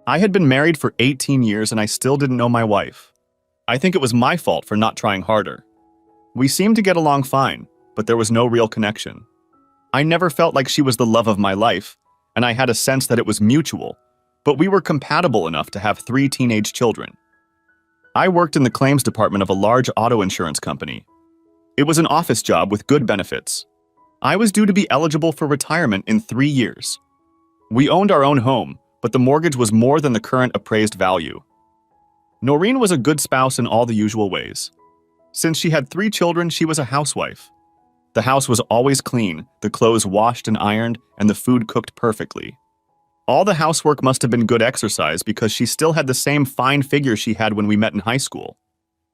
I had been married for 18 years and I still didn't know my wife. I think it was my fault for not trying harder. We seemed to get along fine, but there was no real connection. I never felt like she was the love of my life, and I had a sense that it was mutual, but we were compatible enough to have 3 teenage children. I worked in the claims department of a large auto insurance company. It was an office job with good benefits. I was due to be eligible for retirement in 3 years. We owned our own home, but the mortgage was more than the current appraised value. Noreen was a good spouse in all the usual ways. Since she had 3 children, she was a housewife. The house was always clean, the clothes washed and ironed, and the food cooked perfectly. All the housework must have been good exercise because she still had the same fine figure she had when we met in high school.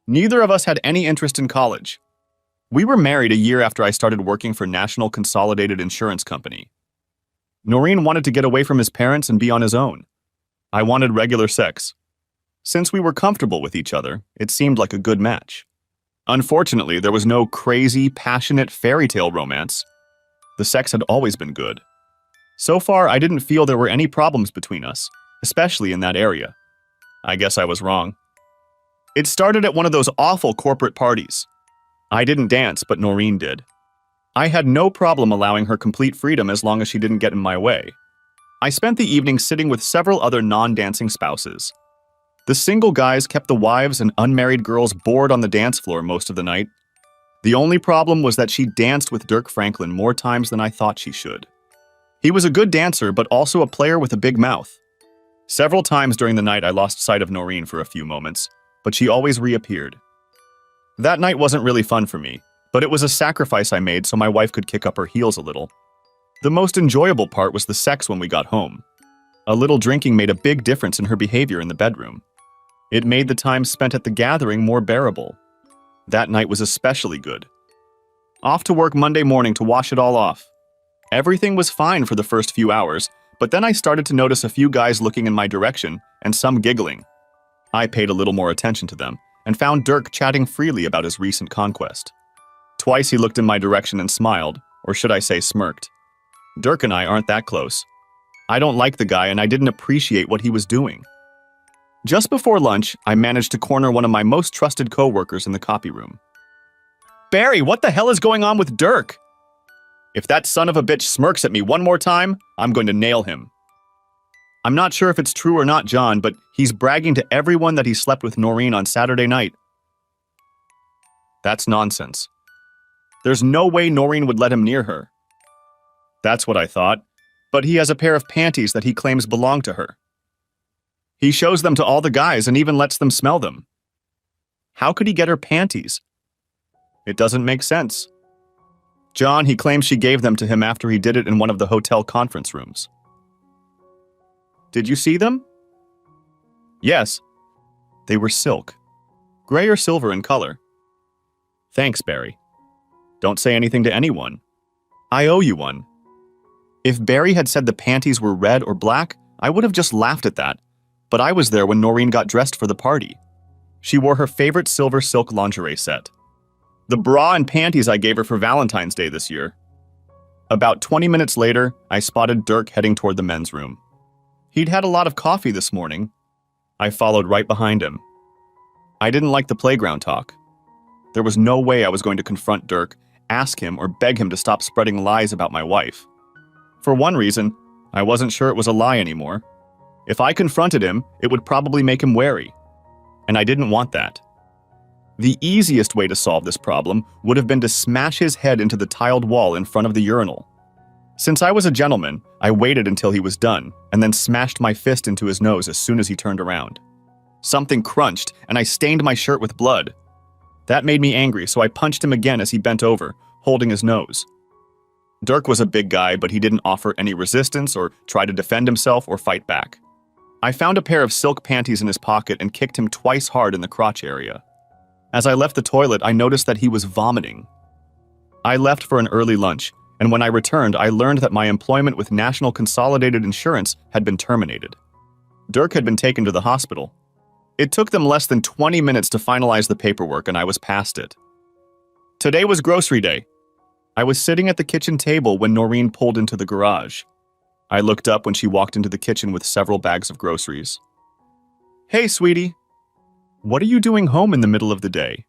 Neither of us had any interest in college. We were married a year after I started working for National Consolidated Insurance Company. Noreen wanted to get away from his parents and be on his own. I wanted regular sex. Since we were comfortable with each other, it seemed like a good match. Unfortunately, there was no crazy, passionate fairy tale romance. The sex had always been good. So far, I didn't feel there were any problems between us, especially in that area. I guess I was wrong. It started at one of those awful corporate parties. I didn't dance, but Noreen did. I had no problem allowing her complete freedom as long as she didn't get in my way. I spent the evening sitting with several other non-dancing spouses. The single guys kept the wives and unmarried girls bored on the dance floor most of the night. The only problem was that she danced with Dirk Franklin more times than I thought she should. He was a good dancer, but also a player with a big mouth. Several times during the night I lost sight of Noreen for a few moments, but she always reappeared. That night wasn't really fun for me, but it was a sacrifice I made so my wife could kick up her heels a little. The most enjoyable part was the sex when we got home. A little drinking made a big difference in her behavior in the bedroom. It made the time spent at the gathering more bearable. That night was especially good. Off to work Monday morning to wash it all off. Everything was fine for the first few hours, but then I started to notice a few guys looking in my direction and some giggling. I paid a little more attention to them and found Dirk chatting freely about his recent conquest. Twice he looked in my direction and smiled, or should I say smirked. Dirk and I aren't that close. I don't like the guy and I didn't appreciate what he was doing. Just before lunch, I managed to corner one of my most trusted coworkers in the copy room. "Barry, what the hell is going on with Dirk? If that son of a bitch smirks at me one more time, I'm going to nail him." "I'm not sure if it's true or not, John, but he's bragging to everyone that he slept with Noreen on Saturday night." "That's nonsense. There's no way Noreen would let him near her." "That's what I thought, but he has a pair of panties that he claims belong to her. He shows them to all the guys and even lets them smell them. How could he get her panties? It doesn't make sense. John, he claims she gave them to him after he did it in one of the hotel conference rooms." "Did you see them?" "Yes. They were silk. Gray or silver in color." "Thanks, Barry. Don't say anything to anyone. I owe you one." If Barry had said the panties were red or black, I would have just laughed at that. But I was there when Noreen got dressed for the party. She wore her favorite silver silk lingerie set. The bra and panties I gave her for Valentine's Day this year. About 20 minutes later, I spotted Dirk heading toward the men's room. He'd had a lot of coffee this morning. I followed right behind him. I didn't like the playground talk. There was no way I was going to confront Dirk, ask him, or beg him to stop spreading lies about my wife. For one reason, I wasn't sure it was a lie anymore. If I confronted him, it would probably make him wary. And I didn't want that. The easiest way to solve this problem would have been to smash his head into the tiled wall in front of the urinal. Since I was a gentleman, I waited until he was done, and then smashed my fist into his nose as soon as he turned around. Something crunched, and I stained my shirt with blood. That made me angry, so I punched him again as he bent over, holding his nose. Dirk was a big guy, but he didn't offer any resistance or try to defend himself or fight back. I found a pair of silk panties in his pocket and kicked him twice hard in the crotch area. As I left the toilet, I noticed that he was vomiting. I left for an early lunch, and when I returned, I learned that my employment with National Consolidated Insurance had been terminated. Dirk had been taken to the hospital. It took them less than 20 minutes to finalize the paperwork, and I was past it. Today was grocery day. I was sitting at the kitchen table when Noreen pulled into the garage. I looked up when she walked into the kitchen with several bags of groceries. Hey, sweetie. What are you doing home in the middle of the day?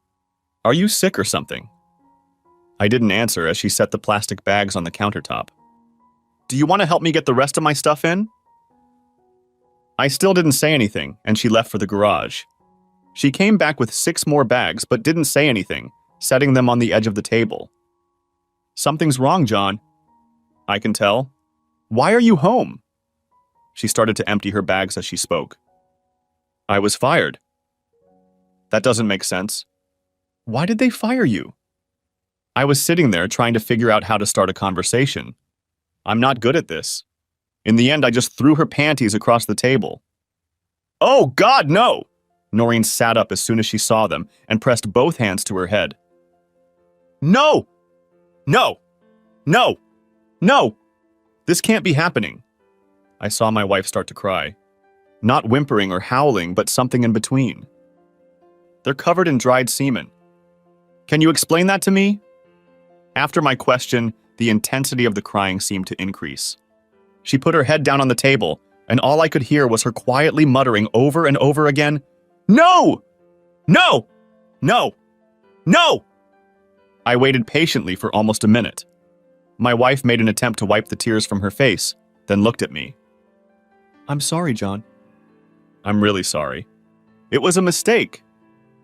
Are you sick or something? I didn't answer as she set the plastic bags on the countertop. Do you want to help me get the rest of my stuff in? I still didn't say anything, and she left for the garage. She came back with 6 more bags but didn't say anything, setting them on the edge of the table. Something's wrong, John. I can tell. Why are you home? She started to empty her bags as she spoke. I was fired. That doesn't make sense. Why did they fire you? I was sitting there trying to figure out how to start a conversation. I'm not good at this. In the end, I just threw her panties across the table. Oh, God, no! Noreen sat up as soon as she saw them and pressed both hands to her head. No! No! No! No! This can't be happening. I saw my wife start to cry. Not whimpering or howling, but something in between. They're covered in dried semen. Can you explain that to me? After my question, the intensity of the crying seemed to increase. She put her head down on the table, and all I could hear was her quietly muttering over and over again, No! No! No! No! I waited patiently for almost a minute. My wife made an attempt to wipe the tears from her face, then looked at me. I'm sorry, John. I'm really sorry. It was a mistake.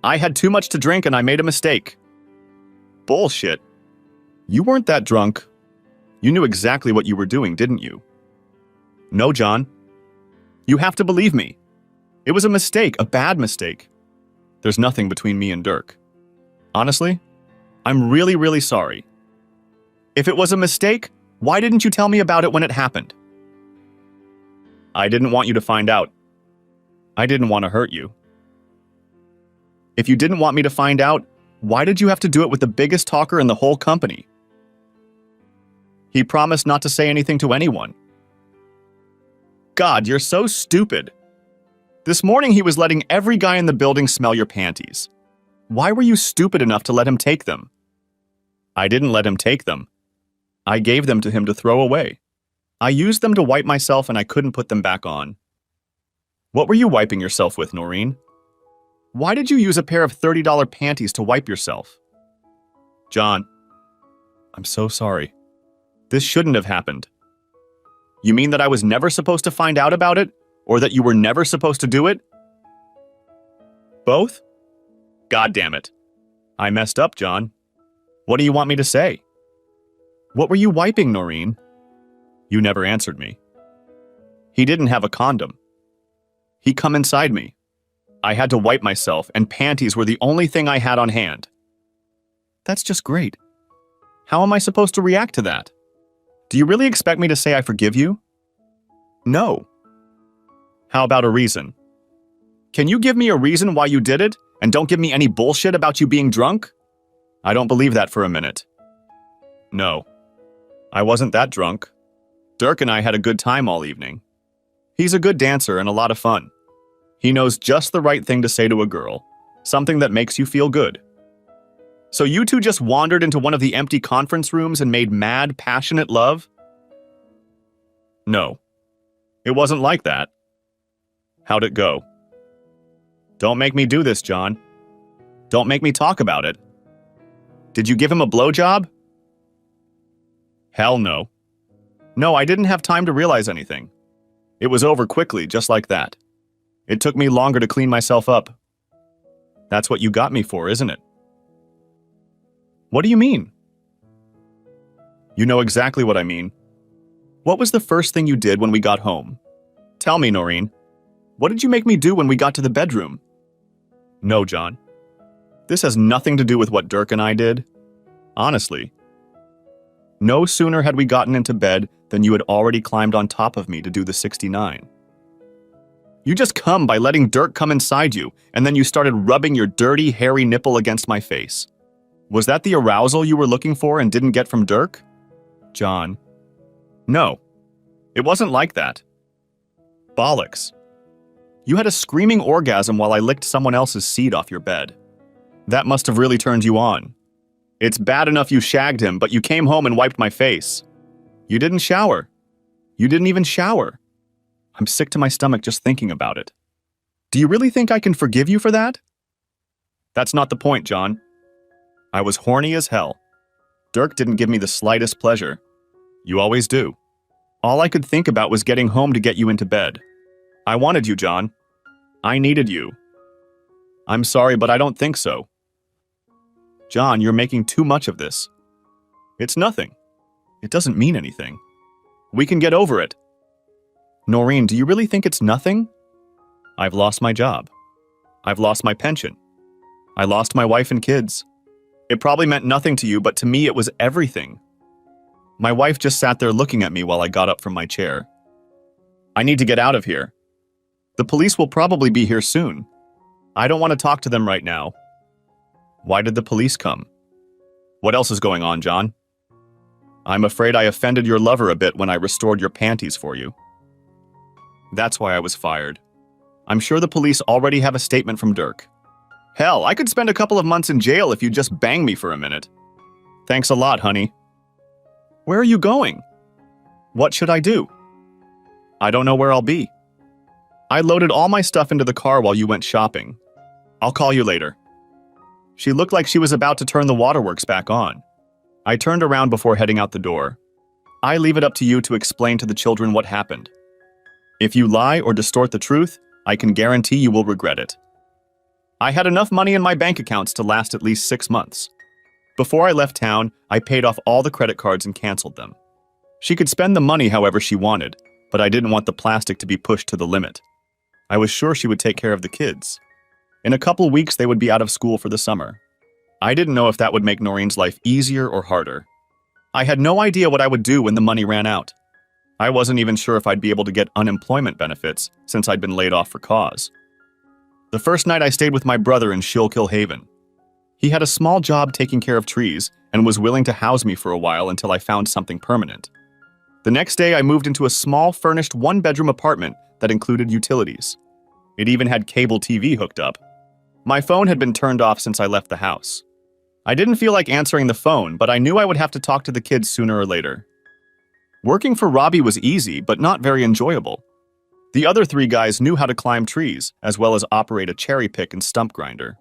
I had too much to drink and I made a mistake. Bullshit. You weren't that drunk. You knew exactly what you were doing, didn't you? No, John. You have to believe me. It was a mistake, a bad mistake. There's nothing between me and Dirk. Honestly, I'm really, really sorry. If it was a mistake, why didn't you tell me about it when it happened? I didn't want you to find out. I didn't want to hurt you. If you didn't want me to find out, why did you have to do it with the biggest talker in the whole company? He promised not to say anything to anyone. God, you're so stupid. This morning he was letting every guy in the building smell your panties. Why were you stupid enough to let him take them? I didn't let him take them. I gave them to him to throw away. I used them to wipe myself and I couldn't put them back on. What were you wiping yourself with, Noreen? Why did you use a pair of $30 panties to wipe yourself? John, I'm so sorry. This shouldn't have happened. You mean that I was never supposed to find out about it? Or that you were never supposed to do it? Both? God damn it. I messed up, John. What do you want me to say? What were you wiping, Noreen? You never answered me. He didn't have a condom. He come inside me. I had to wipe myself, and panties were the only thing I had on hand. That's just great. How am I supposed to react to that? Do you really expect me to say I forgive you? No. How about a reason? Can you give me a reason why you did it, and don't give me any bullshit about you being drunk? I don't believe that for a minute. No. I wasn't that drunk. Dirk and I had a good time all evening. He's a good dancer and a lot of fun. He knows just the right thing to say to a girl, something that makes you feel good. So you two just wandered into one of the empty conference rooms and made mad, passionate love? No. It wasn't like that. How'd it go? Don't make me do this, John. Don't make me talk about it. Did you give him a blowjob? Hell no. No, I didn't have time to realize anything. It was over quickly, just like that. It took me longer to clean myself up. That's what you got me for, isn't it? What do you mean? You know exactly what I mean. What was the first thing you did when we got home? Tell me, Noreen. What did you make me do when we got to the bedroom? No, John. This has nothing to do with what Dirk and I did. Honestly. No sooner had we gotten into bed than you had already climbed on top of me to do the 69. You just come by letting Dirk come inside you, and then you started rubbing your dirty, hairy nipple against my face. Was that the arousal you were looking for and didn't get from Dirk? John. No. It wasn't like that. Bollocks. You had a screaming orgasm while I licked someone else's seed off your bed. That must have really turned you on. It's bad enough you shagged him, but you came home and wiped my face. You didn't shower. You didn't even shower. I'm sick to my stomach just thinking about it. Do you really think I can forgive you for that? That's not the point, John. I was horny as hell. Dirk didn't give me the slightest pleasure. You always do. All I could think about was getting home to get you into bed. I wanted you, John. I needed you. I'm sorry, but I don't think so. John, you're making too much of this. It's nothing. It doesn't mean anything. We can get over it. Noreen, do you really think it's nothing? I've lost my job. I've lost my pension. I lost my wife and kids. It probably meant nothing to you, but to me it was everything. My wife just sat there looking at me while I got up from my chair. I need to get out of here. The police will probably be here soon. I don't want to talk to them right now. Why did the police come? What else is going on, John? I'm afraid I offended your lover a bit when I restored your panties for you. That's why I was fired. I'm sure the police already have a statement from Dirk. Hell, I could spend a couple of months in jail if you just bang me for a minute. Thanks a lot, honey. Where are you going? What should I do? I don't know where I'll be. I loaded all my stuff into the car while you went shopping. I'll call you later. She looked like she was about to turn the waterworks back on. I turned around before heading out the door. I leave it up to you to explain to the children what happened. If you lie or distort the truth, I can guarantee you will regret it. I had enough money in my bank accounts to last at least 6 months. Before I left town, I paid off all the credit cards and canceled them. She could spend the money however she wanted, but I didn't want the plastic to be pushed to the limit. I was sure she would take care of the kids. In a couple weeks, they would be out of school for the summer. I didn't know if that would make Noreen's life easier or harder. I had no idea what I would do when the money ran out. I wasn't even sure if I'd be able to get unemployment benefits since I'd been laid off for cause. The first night I stayed with my brother in Schuylkill Haven. He had a small job taking care of trees and was willing to house me for a while until I found something permanent. The next day I moved into a small furnished one-bedroom apartment that included utilities. It even had cable TV hooked up. My phone had been turned off since I left the house. I didn't feel like answering the phone, but I knew I would have to talk to the kids sooner or later. Working for Robbie was easy, but not very enjoyable. The other 3 guys knew how to climb trees, as well as operate a cherry pick and stump grinder.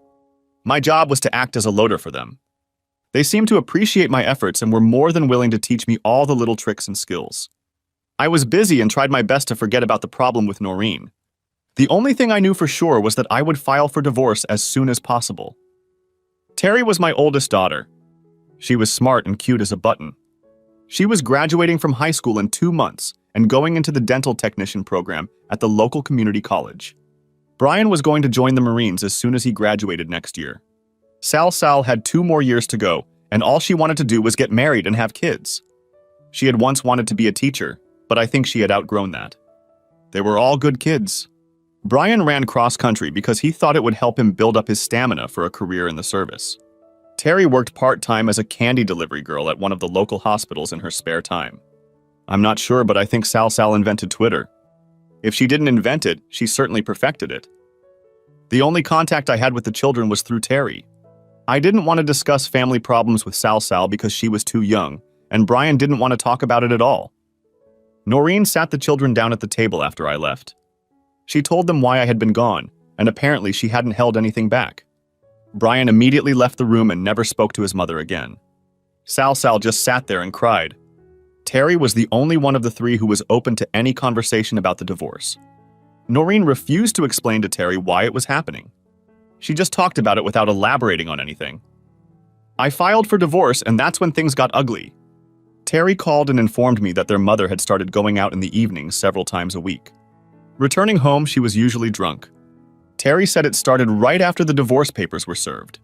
My job was to act as a loader for them. They seemed to appreciate my efforts and were more than willing to teach me all the little tricks and skills. I was busy and tried my best to forget about the problem with Noreen. The only thing I knew for sure was that I would file for divorce as soon as possible. Terry was my oldest daughter. She was smart and cute as a button. She was graduating from high school in 2 months and going into the dental technician program at the local community college. Brian was going to join the Marines as soon as he graduated next year. Sal had 2 more years to go, and all she wanted to do was get married and have kids. She had once wanted to be a teacher, but I think she had outgrown that. They were all good kids. Brian ran cross-country because he thought it would help him build up his stamina for a career in the service. Terry worked part-time as a candy delivery girl at one of the local hospitals in her spare time. I'm not sure, but I think Sal invented Twitter. If she didn't invent it, she certainly perfected it. The only contact I had with the children was through Terry. I didn't want to discuss family problems with Sal because she was too young, and Brian didn't want to talk about it at all. Noreen sat the children down at the table after I left. She told them why I had been gone, and apparently she hadn't held anything back. Brian immediately left the room and never spoke to his mother again. Sal just sat there and cried. Terry was the only one of the 3 who was open to any conversation about the divorce. Noreen refused to explain to Terry why it was happening. She just talked about it without elaborating on anything. I filed for divorce, and that's when things got ugly. Terry called and informed me that their mother had started going out in the evenings several times a week. Returning home, she was usually drunk. Terry said it started right after the divorce papers were served.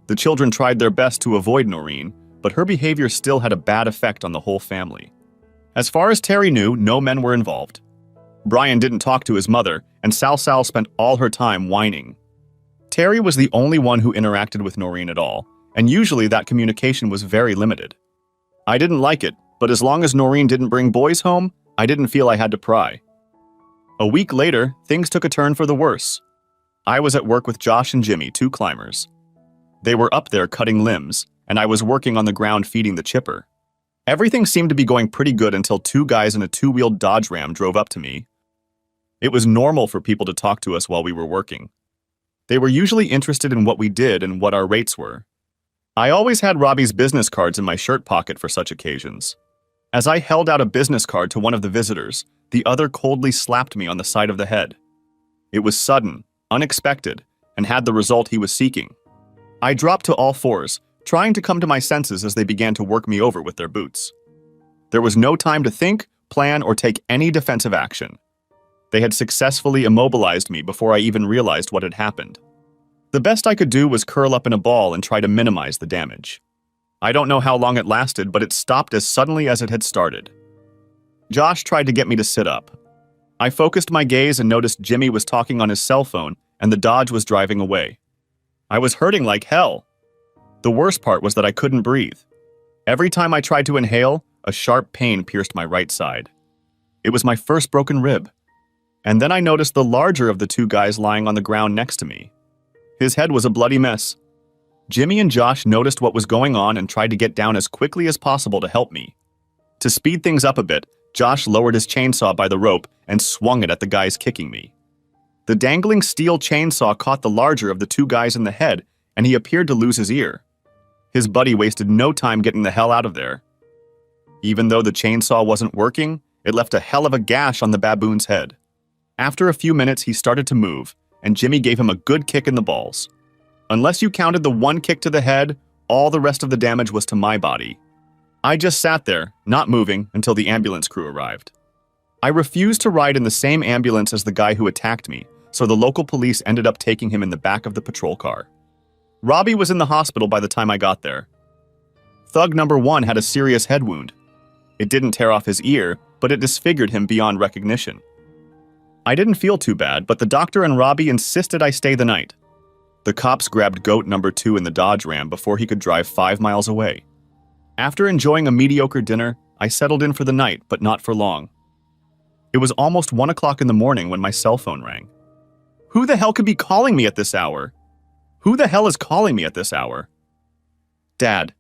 The children tried their best to avoid Noreen, but her behavior still had a bad effect on the whole family. As far as Terry knew, no men were involved. Brian didn't talk to his mother, and Sal spent all her time whining. Terry was the only one who interacted with Noreen at all, and usually that communication was very limited. I didn't like it, but as long as Noreen didn't bring boys home, I didn't feel I had to pry. A week later, things took a turn for the worse. I was at work with Josh and Jimmy, 2 climbers. They were up there cutting limbs, and I was working on the ground feeding the chipper. Everything seemed to be going pretty good until two guys in a two-wheeled Dodge Ram drove up to me. It was normal for people to talk to us while we were working. They were usually interested in what we did and what our rates were. I always had Robbie's business cards in my shirt pocket for such occasions. As I held out a business card to one of the visitors, the other coldly slapped me on the side of the head. It was sudden, unexpected, and had the result he was seeking. I dropped to all fours, trying to come to my senses as they began to work me over with their boots. There was no time to think, plan, or take any defensive action. They had successfully immobilized me before I even realized what had happened. The best I could do was curl up in a ball and try to minimize the damage. I don't know how long it lasted, but it stopped as suddenly as it had started. Josh tried to get me to sit up. I focused my gaze and noticed Jimmy was talking on his cell phone and the Dodge was driving away. I was hurting like hell. The worst part was that I couldn't breathe. Every time I tried to inhale, a sharp pain pierced my right side. It was my first broken rib. And then I noticed the larger of the two guys lying on the ground next to me. His head was a bloody mess. Jimmy and Josh noticed what was going on and tried to get down as quickly as possible to help me. To speed things up a bit, Josh lowered his chainsaw by the rope and swung it at the guys kicking me. The dangling steel chainsaw caught the larger of the two guys in the head, and he appeared to lose his ear. His buddy wasted no time getting the hell out of there. Even though the chainsaw wasn't working, it left a hell of a gash on the baboon's head. After a few minutes, he started to move, and Jimmy gave him a good kick in the balls. Unless you counted the one kick to the head, all the rest of the damage was to my body. I just sat there, not moving, until the ambulance crew arrived. I refused to ride in the same ambulance as the guy who attacked me, so the local police ended up taking him in the back of the patrol car. Robbie was in the hospital by the time I got there. Thug number 1 had a serious head wound. It didn't tear off his ear, but it disfigured him beyond recognition. I didn't feel too bad, but the doctor and Robbie insisted I stay the night. The cops grabbed goat number 2 in the Dodge Ram before he could drive 5 miles away. After enjoying a mediocre dinner, I settled in for the night, but not for long. It was almost 1 o'clock in the morning when my cell phone rang. Who the hell could be calling me at this hour? Who the hell is calling me at this hour? Dad.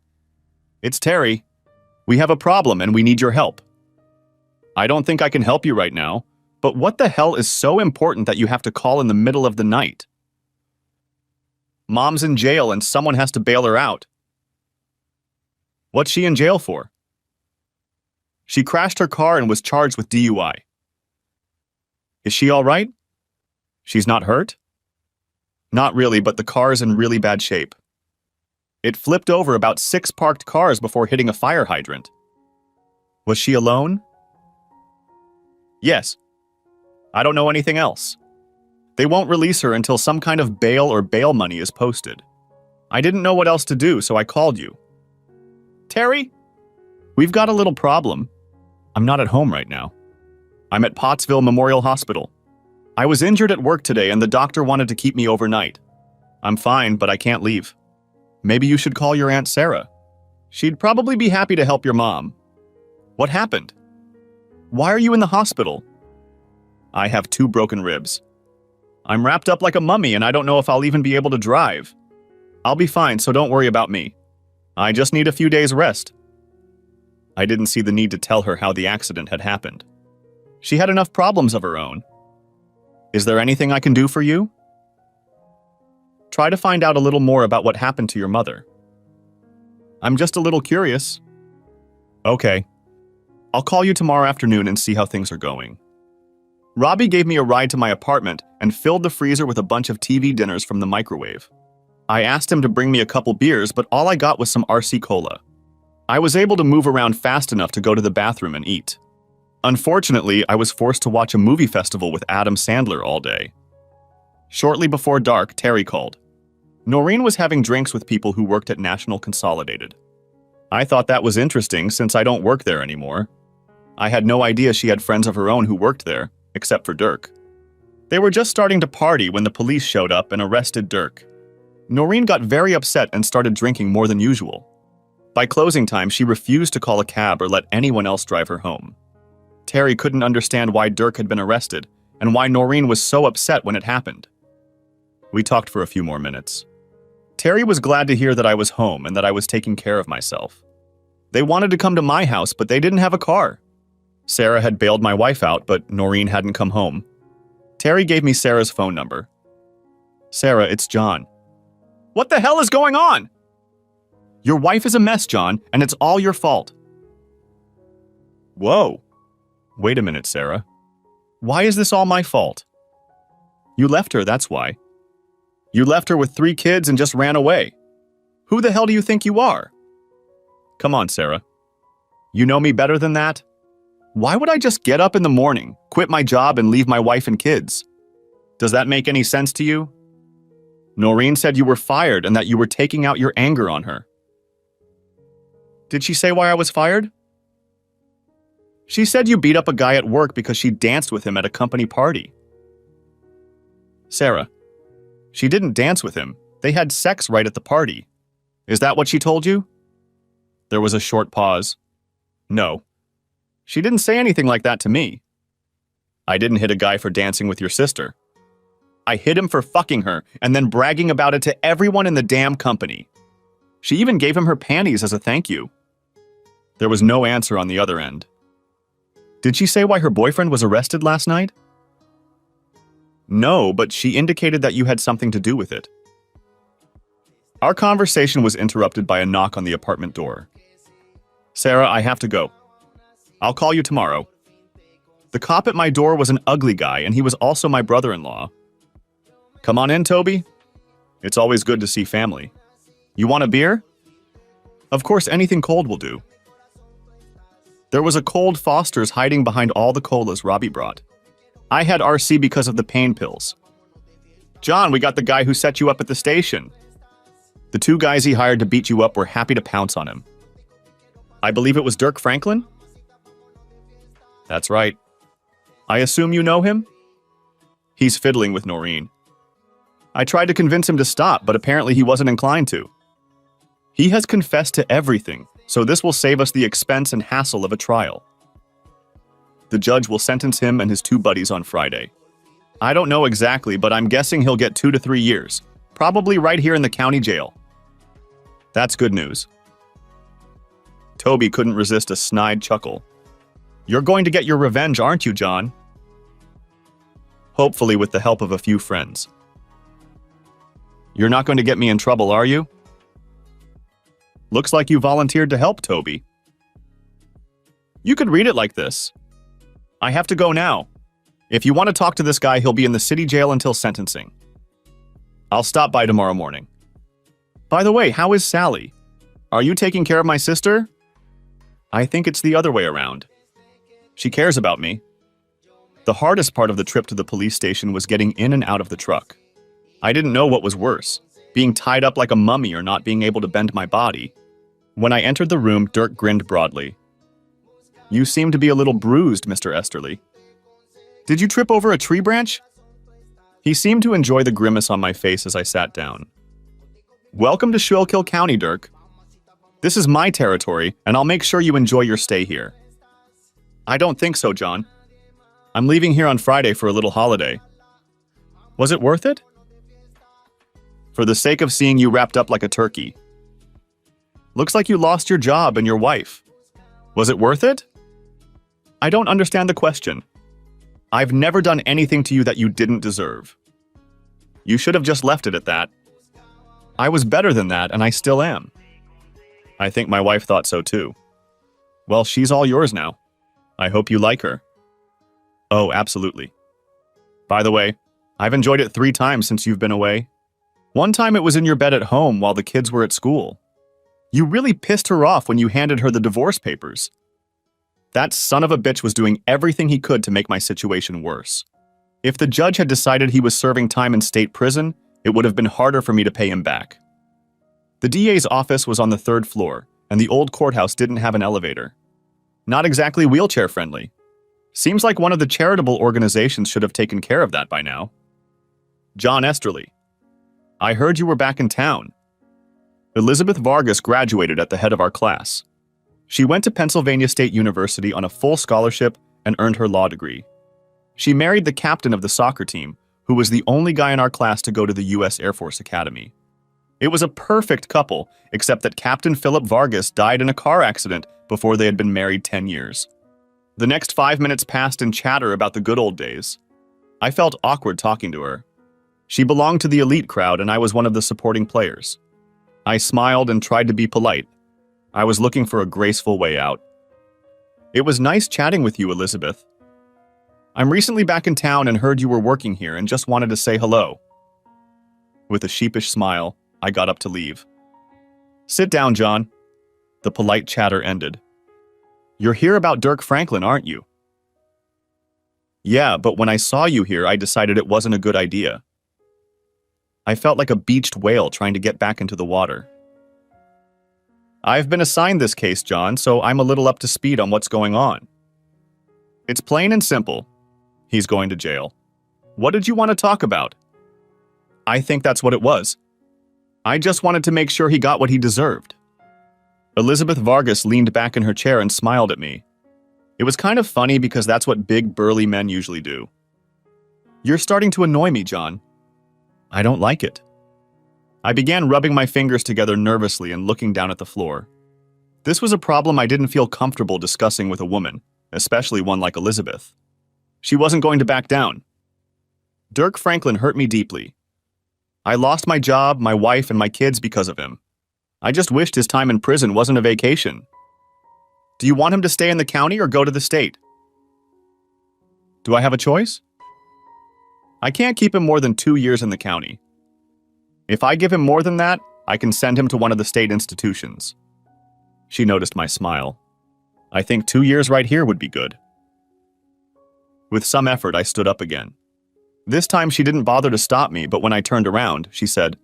It's Terry. We have a problem and we need your help. I don't think I can help you right now, but what the hell is so important that you have to call in the middle of the night? Mom's in jail and someone has to bail her out. What's she in jail for? She crashed her car and was charged with DUI. Is she all right? She's not hurt? Not really, but the car is in really bad shape. It flipped over about 6 parked cars before hitting a fire hydrant. Was she alone? Yes. I don't know anything else. They won't release her until some kind of bail or bail money is posted. I didn't know what else to do, so I called you. Terry? We've got a little problem. I'm not at home right now. I'm at Pottsville Memorial Hospital. I was injured at work today and the doctor wanted to keep me overnight. I'm fine, but I can't leave. Maybe you should call your Aunt Sarah. She'd probably be happy to help your mom. What happened? Why are you in the hospital? I have 2 broken ribs. I'm wrapped up like a mummy and I don't know if I'll even be able to drive. I'll be fine, so don't worry about me. I just need a few days rest. I didn't see the need to tell her how the accident had happened. She had enough problems of her own. Is there anything I can do for you? Try to find out a little more about what happened to your mother. I'm just a little curious. Okay. I'll call you tomorrow afternoon and see how things are going. Robbie gave me a ride to my apartment and filled the freezer with a bunch of TV dinners from the microwave. I asked him to bring me a couple beers, but all I got was some RC Cola. I was able to move around fast enough to go to the bathroom and eat. Unfortunately, I was forced to watch a movie festival with Adam Sandler all day. Shortly before dark, Terry called. Noreen was having drinks with people who worked at National Consolidated. I thought that was interesting since I don't work there anymore. I had no idea she had friends of her own who worked there, except for Dirk. They were just starting to party when the police showed up and arrested Dirk. Noreen got very upset and started drinking more than usual. By closing time, she refused to call a cab or let anyone else drive her home. Terry couldn't understand why Dirk had been arrested and why Noreen was so upset when it happened. We talked for a few more minutes. Terry was glad to hear that I was home and that I was taking care of myself. They wanted to come to my house, but they didn't have a car. Sarah had bailed my wife out, but Noreen hadn't come home. Terry gave me Sarah's phone number. Sarah, it's John. What the hell is going on? Your wife is a mess, John, and it's all your fault. Whoa. Wait a minute, Sarah. Why is this all my fault? You left her, that's why. You left her with 3 kids and just ran away. Who the hell do you think you are? Come on, Sarah. You know me better than that? Why would I just get up in the morning, quit my job, and leave my wife and kids? Does that make any sense to you? Noreen said you were fired and that you were taking out your anger on her. Did she say why I was fired? She said you beat up a guy at work because she danced with him at a company party. Sarah, she didn't dance with him. They had sex right at the party. Is that what she told you? There was a short pause. No. She didn't say anything like that to me. I didn't hit a guy for dancing with your sister. I hit him for fucking her and then bragging about it to everyone in the damn company. She even gave him her panties as a thank you. There was no answer on the other end. Did she say why her boyfriend was arrested last night? No, but she indicated that you had something to do with it. Our conversation was interrupted by a knock on the apartment door. Sarah, I have to go. I'll call you tomorrow. The cop at my door was an ugly guy, and he was also my brother-in-law. Come on in, Toby. It's always good to see family. You want a beer? Of course, anything cold will do. There was a cold Foster's hiding behind all the colas Robbie brought. I had RC because of the pain pills. John, we got the guy who set you up at the station. The 2 guys he hired to beat you up were happy to pounce on him. I believe it was Dirk Franklin? That's right. I assume you know him? He's fiddling with Noreen. I tried to convince him to stop, but apparently he wasn't inclined to. He has confessed to everything, so this will save us the expense and hassle of a trial. The judge will sentence him and his 2 buddies on Friday. I don't know exactly, but I'm guessing he'll get 2 to 3 years, probably right here in the county jail. That's good news. Toby couldn't resist a snide chuckle. You're going to get your revenge, aren't you, John? Hopefully with the help of a few friends. You're not going to get me in trouble, are you? Looks like you volunteered to help, Toby. You could read it like this. I have to go now. If you want to talk to this guy, he'll be in the city jail until sentencing. I'll stop by tomorrow morning. By the way, how is Sally? Are you taking care of my sister? I think it's the other way around. She cares about me. The hardest part of the trip to the police station was getting in and out of the truck. I didn't know what was worse, being tied up like a mummy or not being able to bend my body. When I entered the room, Dirk grinned broadly. You seem to be a little bruised, Mr. Esterly. Did you trip over a tree branch? He seemed to enjoy the grimace on my face as I sat down. Welcome to Schuylkill County, Dirk. This is my territory, and I'll make sure you enjoy your stay here. I don't think so, John. I'm leaving here on Friday for a little holiday. Was it worth it? For the sake of seeing you wrapped up like a turkey. Looks like you lost your job and your wife. Was it worth it? I don't understand the question. I've never done anything to you that you didn't deserve. You should have just left it at that. I was better than that, and I still am. I think my wife thought so too. Well, she's all yours now. I hope you like her. Oh, absolutely. By the way, I've enjoyed it 3 times since you've been away. One time it was in your bed at home while the kids were at school. You really pissed her off when you handed her the divorce papers. That son of a bitch was doing everything he could to make my situation worse. If the judge had decided he was serving time in state prison, it would have been harder for me to pay him back. The DA's office was on the 3rd floor, and the old courthouse didn't have an elevator. Not exactly wheelchair-friendly. Seems like one of the charitable organizations should have taken care of that by now. John Esterly. I heard you were back in town. Elizabeth Vargas graduated at the head of our class. She went to Pennsylvania State University on a full scholarship and earned her law degree. She married the captain of the soccer team, who was the only guy in our class to go to the U.S. Air Force Academy. It was a perfect couple, except that Captain Philip Vargas died in a car accident before they had been married 10 years. The next 5 minutes passed in chatter about the good old days. I felt awkward talking to her. She belonged to the elite crowd and I was one of the supporting players. I smiled and tried to be polite. I was looking for a graceful way out. It was nice chatting with you, Elizabeth. I'm recently back in town and heard you were working here and just wanted to say hello. With a sheepish smile, I got up to leave. Sit down, John. The polite chatter ended. You're here about Dirk Franklin, aren't you? Yeah, but when I saw you here, I decided it wasn't a good idea. I felt like a beached whale trying to get back into the water. I've been assigned this case, John, so I'm a little up to speed on what's going on. It's plain and simple. He's going to jail. What did you want to talk about? I think that's what it was. I just wanted to make sure he got what he deserved. Elizabeth Vargas leaned back in her chair and smiled at me. It was kind of funny because that's what big, burly men usually do. You're starting to annoy me, John. I don't like it. I began rubbing my fingers together nervously and looking down at the floor. This was a problem I didn't feel comfortable discussing with a woman, especially one like Elizabeth. She wasn't going to back down. Dirk Franklin hurt me deeply. I lost my job, my wife, and my kids because of him. I just wished his time in prison wasn't a vacation. Do you want him to stay in the county or go to the state? Do I have a choice? I can't keep him more than 2 years in the county. If I give him more than that, I can send him to one of the state institutions. She noticed my smile. I think 2 years right here would be good. With some effort, I stood up again. This time she didn't bother to stop me, but when I turned around, she said,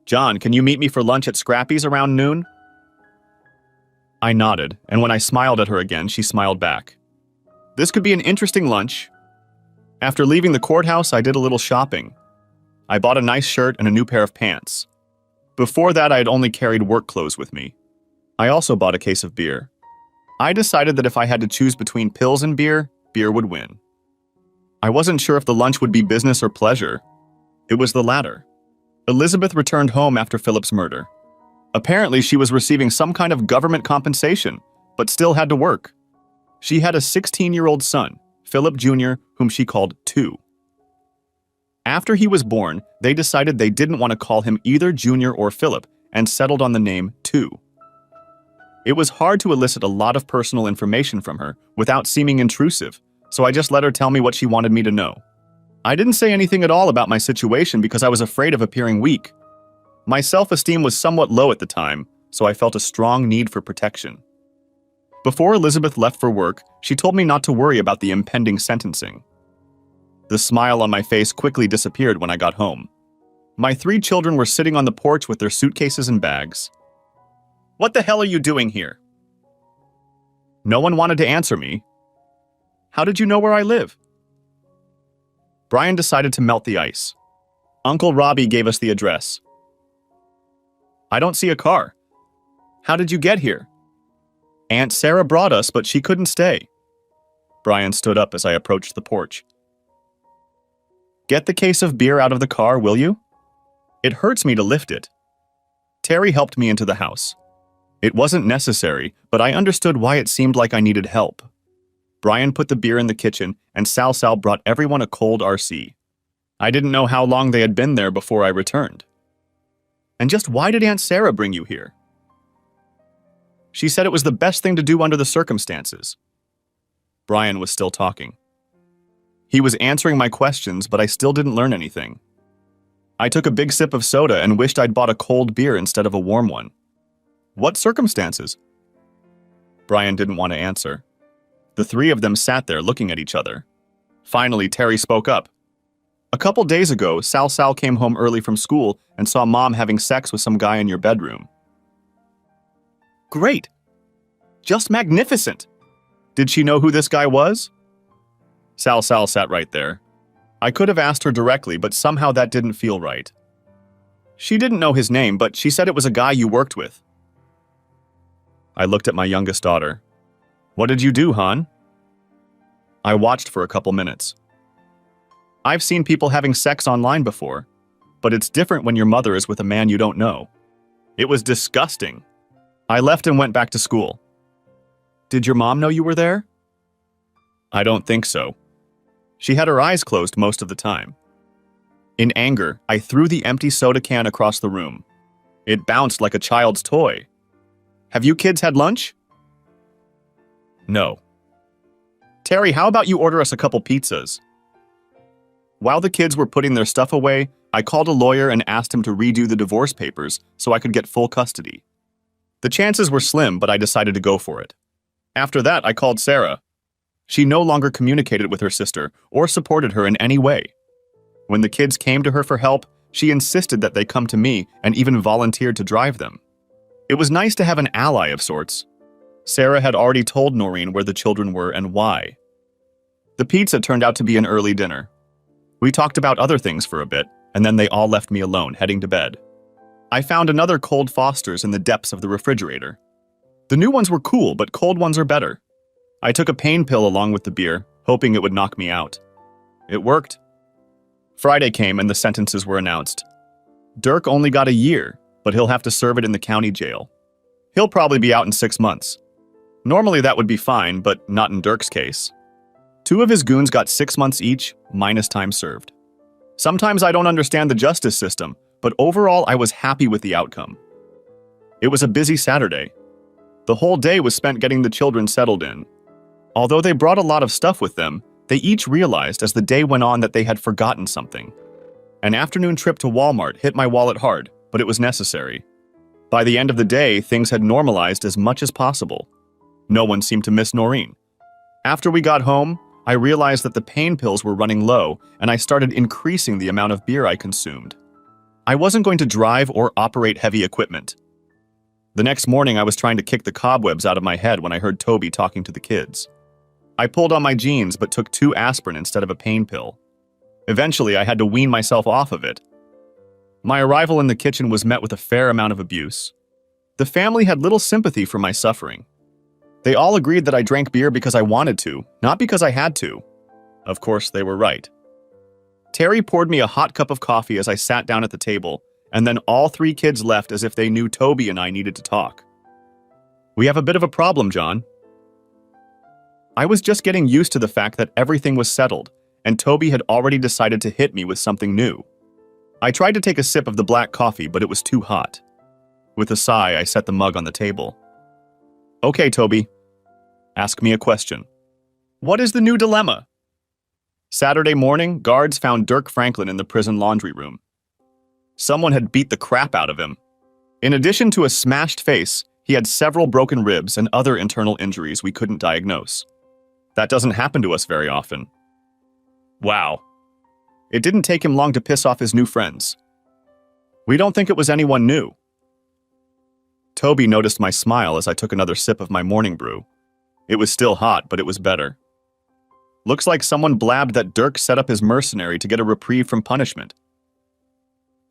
John, can you meet me for lunch at Scrappy's around noon? I nodded, and when I smiled at her again, she smiled back. This could be an interesting lunch. After leaving the courthouse, I did a little shopping. I bought a nice shirt and a new pair of pants. Before that, I had only carried work clothes with me. I also bought a case of beer. I decided that if I had to choose between pills and beer, beer would win. I wasn't sure if the lunch would be business or pleasure. It was the latter. Elizabeth returned home after Philip's murder. Apparently, she was receiving some kind of government compensation, but still had to work. She had a 16-year-old son, Philip Jr., whom she called Two. After he was born, they decided they didn't want to call him either Junior or Philip and settled on the name Two. It was hard to elicit a lot of personal information from her without seeming intrusive, so I just let her tell me what she wanted me to know. I didn't say anything at all about my situation because I was afraid of appearing weak. My self-esteem was somewhat low at the time, so I felt a strong need for protection. Before Elizabeth left for work, she told me not to worry about the impending sentencing. The smile on my face quickly disappeared when I got home. My 3 children were sitting on the porch with their suitcases and bags. What the hell are you doing here? No one wanted to answer me. How did you know where I live? Brian decided to melt the ice. Uncle Robbie gave us the address. I don't see a car. How did you get here? Aunt Sarah brought us, but she couldn't stay. Brian stood up as I approached the porch. Get the case of beer out of the car, will you? It hurts me to lift it. Terry helped me into the house. It wasn't necessary, but I understood why it seemed like I needed help. Brian put the beer in the kitchen, and Sal brought everyone a cold RC. I didn't know how long they had been there before I returned. And just why did Aunt Sarah bring you here? She said it was the best thing to do under the circumstances. Brian was still talking. He was answering my questions, but I still didn't learn anything. I took a big sip of soda and wished I'd bought a cold beer instead of a warm one. What circumstances? Brian didn't want to answer. The 3 of them sat there looking at each other. Finally, Terry spoke up. A couple days ago, Sal came home early from school and saw Mom having sex with some guy in your bedroom. Great. Just magnificent. Did she know who this guy was? Sal sat right there. I could have asked her directly, but somehow that didn't feel right. She didn't know his name, but she said it was a guy you worked with. I looked at my youngest daughter. What did you do, hon? I watched for a couple minutes. I've seen people having sex online before. but it's different when your mother is with a man you don't know. It was disgusting. I left and went back to school. Did your mom know you were there? I don't think so. She had her eyes closed most of the time. In anger, I threw the empty soda can across the room. It bounced like a child's toy. Have you kids had lunch? No. Terry, how about you order us a couple pizzas? While the kids were putting their stuff away, I called a lawyer and asked him to redo the divorce papers so I could get full custody. The chances were slim, but I decided to go for it. After that, I called Sarah. She no longer communicated with her sister or supported her in any way. When the kids came to her for help, she insisted that they come to me and even volunteered to drive them. It was nice to have an ally of sorts. Sarah had already told Noreen where the children were and why. The pizza turned out to be an early dinner. We talked about other things for a bit, and then they all left me alone, heading to bed. I found another cold Foster's in the depths of the refrigerator. The new ones were cool, but cold ones are better. I took a pain pill along with the beer, hoping it would knock me out. It worked. Friday came and the sentences were announced. Dirk only got a year, but he'll have to serve it in the county jail. He'll probably be out in 6 months. Normally that would be fine, but not in Dirk's case. 2 of his goons got 6 months each, minus time served. Sometimes I don't understand the justice system, but overall I was happy with the outcome. It was a busy Saturday. The whole day was spent getting the children settled in. Although they brought a lot of stuff with them, they each realized as the day went on that they had forgotten something. An afternoon trip to Walmart hit my wallet hard, but it was necessary. By the end of the day, things had normalized as much as possible. No one seemed to miss Noreen. After we got home, I realized that the pain pills were running low, and I started increasing the amount of beer I consumed. I wasn't going to drive or operate heavy equipment. The next morning, I was trying to kick the cobwebs out of my head when I heard Toby talking to the kids. I pulled on my jeans but took 2 aspirin instead of a pain pill. Eventually, I had to wean myself off of it. My arrival in the kitchen was met with a fair amount of abuse. The family had little sympathy for my suffering. They all agreed that I drank beer because I wanted to, not because I had to. Of course, they were right. Terry poured me a hot cup of coffee as I sat down at the table, and then all 3 kids left as if they knew Toby and I needed to talk. We have a bit of a problem, John. I was just getting used to the fact that everything was settled, and Toby had already decided to hit me with something new. I tried to take a sip of the black coffee, but it was too hot. With a sigh, I set the mug on the table. Okay, Toby. Ask me a question. What is the new dilemma? Saturday morning, guards found Dirk Franklin in the prison laundry room. Someone had beat the crap out of him. In addition to a smashed face, he had several broken ribs and other internal injuries we couldn't diagnose. That doesn't happen to us very often. Wow. It didn't take him long to piss off his new friends. We don't think it was anyone new. Toby noticed my smile as I took another sip of my morning brew. It was still hot, but it was better. Looks like someone blabbed that Dirk set up his mercenary to get a reprieve from punishment.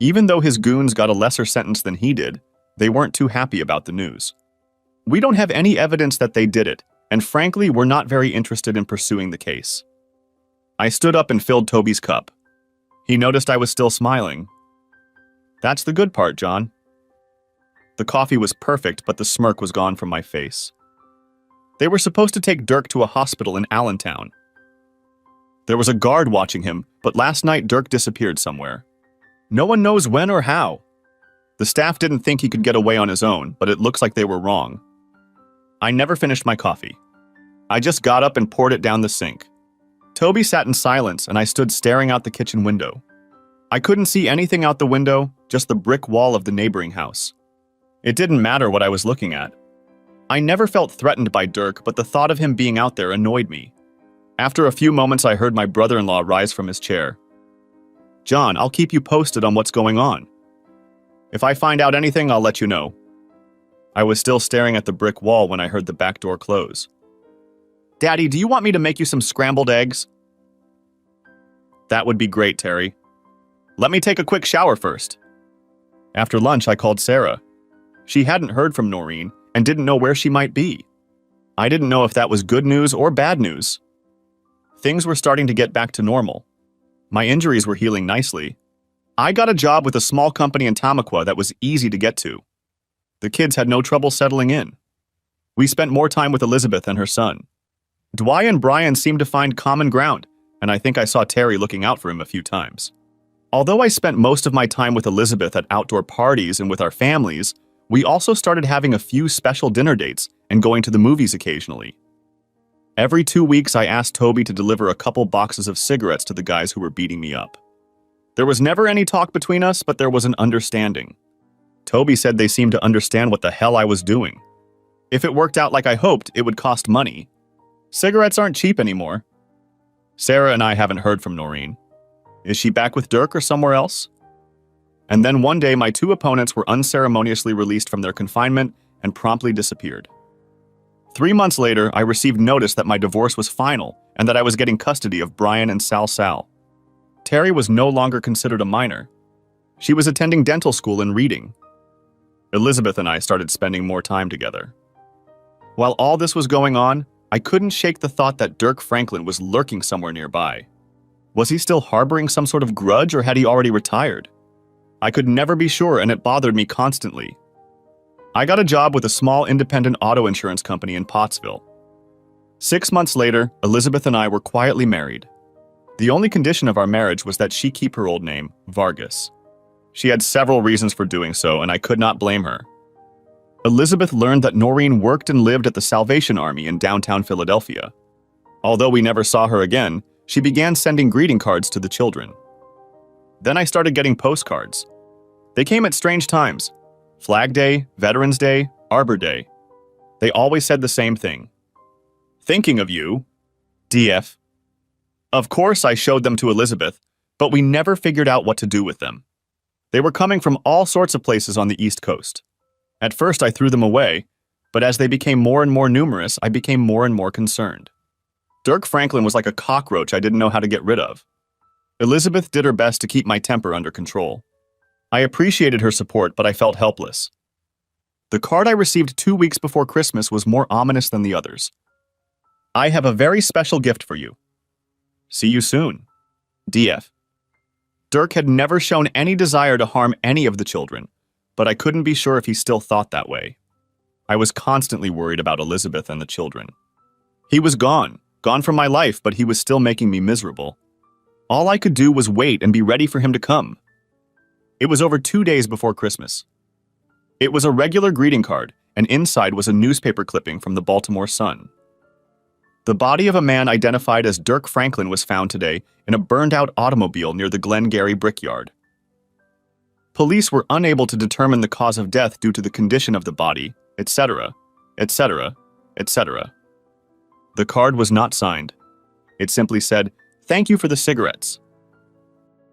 Even though his goons got a lesser sentence than he did, they weren't too happy about the news. We don't have any evidence that they did it, and frankly, we're not very interested in pursuing the case. I stood up and filled Toby's cup. He noticed I was still smiling. That's the good part, John. The coffee was perfect, but the smirk was gone from my face. They were supposed to take Dirk to a hospital in Allentown. There was a guard watching him, but last night Dirk disappeared somewhere. No one knows when or how. The staff didn't think he could get away on his own, but it looks like they were wrong. I never finished my coffee. I just got up and poured it down the sink. Toby sat in silence, and I stood staring out the kitchen window. I couldn't see anything out the window, just the brick wall of the neighboring house. It didn't matter what I was looking at. I never felt threatened by Dirk, but the thought of him being out there annoyed me. After a few moments, I heard my brother-in-law rise from his chair. John, I'll keep you posted on what's going on. If I find out anything, I'll let you know. I was still staring at the brick wall when I heard the back door close. Daddy, do you want me to make you some scrambled eggs? That would be great, Terry. Let me take a quick shower first. After lunch, I called Sarah. She hadn't heard from Noreen and didn't know where she might be. I didn't know if that was good news or bad news. Things were starting to get back to normal. My injuries were healing nicely. I got a job with a small company in Tamaqua that was easy to get to. The kids had no trouble settling in. We spent more time with Elizabeth and her son. Dwight and Brian seemed to find common ground, and I think I saw Terry looking out for him a few times. Although I spent most of my time with Elizabeth at outdoor parties and with our families, we also started having a few special dinner dates and going to the movies occasionally. Every 2 weeks, I asked Toby to deliver a couple boxes of cigarettes to the guys who were beating me up. There was never any talk between us, but there was an understanding. Toby said they seemed to understand what the hell I was doing. If it worked out like I hoped, it would cost money. Cigarettes aren't cheap anymore. Sarah and I haven't heard from Noreen. Is she back with Dirk or somewhere else? And then one day, my two opponents were unceremoniously released from their confinement and promptly disappeared. 3 months later, I received notice that my divorce was final and that I was getting custody of Brian and Sal. Terry was no longer considered a minor. She was attending dental school and reading. Elizabeth and I started spending more time together. While all this was going on, I couldn't shake the thought that Dirk Franklin was lurking somewhere nearby. Was he still harboring some sort of grudge, or had he already retired? I could never be sure, and it bothered me constantly. I got a job with a small independent auto insurance company in Pottsville. 6 months later, Elizabeth and I were quietly married. The only condition of our marriage was that she keep her old name, Vargas. She had several reasons for doing so, and I could not blame her. Elizabeth learned that Noreen worked and lived at the Salvation Army in downtown Philadelphia. Although we never saw her again, she began sending greeting cards to the children. Then I started getting postcards. They came at strange times: Flag Day, Veterans Day, Arbor Day. They always said the same thing. Thinking of you, DF. Of course, I showed them to Elizabeth, but we never figured out what to do with them. They were coming from all sorts of places on the East Coast. At first, I threw them away, but as they became more and more numerous, I became more and more concerned. Dirk Franklin was like a cockroach I didn't know how to get rid of. Elizabeth did her best to keep my temper under control. I appreciated her support, but I felt helpless. The card I received 2 weeks before Christmas was more ominous than the others. I have a very special gift for you. See you soon. DF. Dirk had never shown any desire to harm any of the children, but I couldn't be sure if he still thought that way. I was constantly worried about Elizabeth and the children. He was gone from my life, but he was still making me miserable. All I could do was wait and be ready for him to come. It was over 2 days before Christmas. It was a regular greeting card, and inside was a newspaper clipping from the Baltimore Sun. The body of a man identified as Dirk Franklin was found today in a burned-out automobile near the Glengarry Brickyard. Police were unable to determine the cause of death due to the condition of the body, etc., etc., etc. The card was not signed. It simply said, "Thank you for the cigarettes."